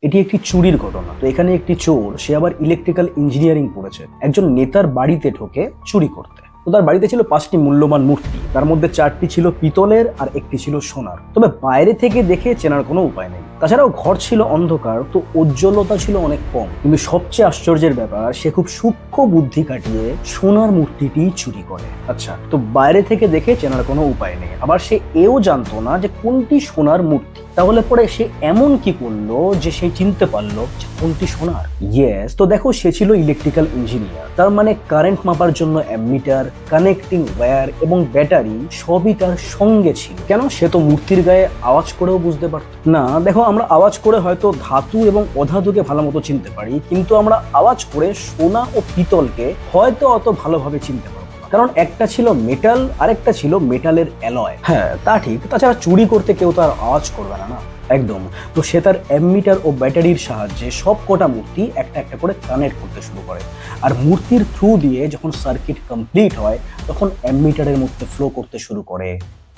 এটি একটি চুরির ঘটনা। তো এখানে একটি চোর, সে আবার ইলেকট্রিক্যাল ইঞ্জিনিয়ারিং পড়েছে, একজন নেতার বাড়িতে ঢোকে চুরি করতে। তো তার বাড়িতে ছিল 5টি মূল্যবান মূর্তি, তার মধ্যে 4টি ছিল পিতলের আর একটি ছিল সোনার। তবে বাইরে থেকে দেখে চেনার কোনো উপায় নেই। তাছাড়াও ঘর ছিল অন্ধকার, তো উজ্জ্বলতা ছিল অনেক কম। কিন্তু সবচেয়ে আশ্চর্যের ব্যাপার, সে খুব সূক্ষ্ম বুদ্ধি খাটিয়ে সোনার মূর্তিটি চুরি করে। আচ্ছা, তো বাইরে থেকে দেখে চেনার কোনো উপায় নেই, আবার সে এও জানতো না যে কোনটি সোনার মূর্তি। তাহলে পরে সে এমন কি করলো যে সে চিনতে পারলো যে কোনটি সোনার? ইয়েস, তো দেখো, সে ছিল ইলেকট্রিক্যাল ইঞ্জিনিয়ার। তার মানে কারেন্ট মাপার জন্য অ্যামমিটার, কানেক্টিং ওয়্যার এবং ব্যাটারি সবই তার সঙ্গে ছিল। কেন? সে তো মূর্তির গায়ে আওয়াজ করেও বুঝতে পারত না। দেখো, আমরা আওয়াজ করে হয়তো ধাতু এবং অধাতুকে ভালো মতো চিনতে পারি, কিন্তু আমরা আওয়াজ করে সোনা ও পিতলকে হয়তো অত ভালোভাবে চিনতে পারবো না, কারণ একটা ছিল মেটাল আর একটা ছিল মেটালের অ্যালয়। হ্যাঁ, তা ঠিক। তাছাড়া চুরি করতে কেউ তো আর আওয়াজ করবে না, না? একদম। তো সে তার অ্যামমিটার ও ব্যাটারির সাহায্যে সব কটা মূর্তি একটা একটা করে কানেক্ট করতে শুরু করে। আর মূর্তির থ্রু দিয়ে যখন সার্কিট কমপ্লিট হয়, তখন অ্যামমিটারের মধ্যে ফ্লো করতে শুরু করে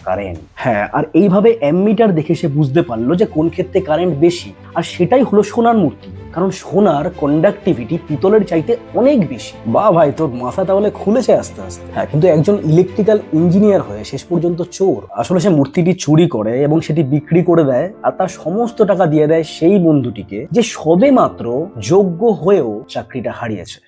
কারেন্ট। হ্যাঁ, আর এইভাবে অ্যামমিটার দেখে সে বুঝতে পারলো যে কোন ক্ষেত্রে কারেন্ট বেশি, আর সেটাই হলো সোনার মূর্তি। কারণ সোনার কন্ডাক্টিভিটি পিতলের চাইতে অনেক বেশি। বা ভাই, তোর মাথা তাহলে খুলেছে আস্তে আস্তে। হ্যাঁ, কিন্তু একজন ইলেকট্রিক্যাল ইঞ্জিনিয়ার হয়ে শেষ পর্যন্ত চোর। আসলে সে মূর্তিটি চুরি করে এবং সেটি বিক্রি করে দেয়, আর তার সমস্ত টাকা দিয়ে দেয় সেই বন্ধুটিকে যে সবে মাত্র যোগ্য হয়েও চাকরিটা হারিয়েছে।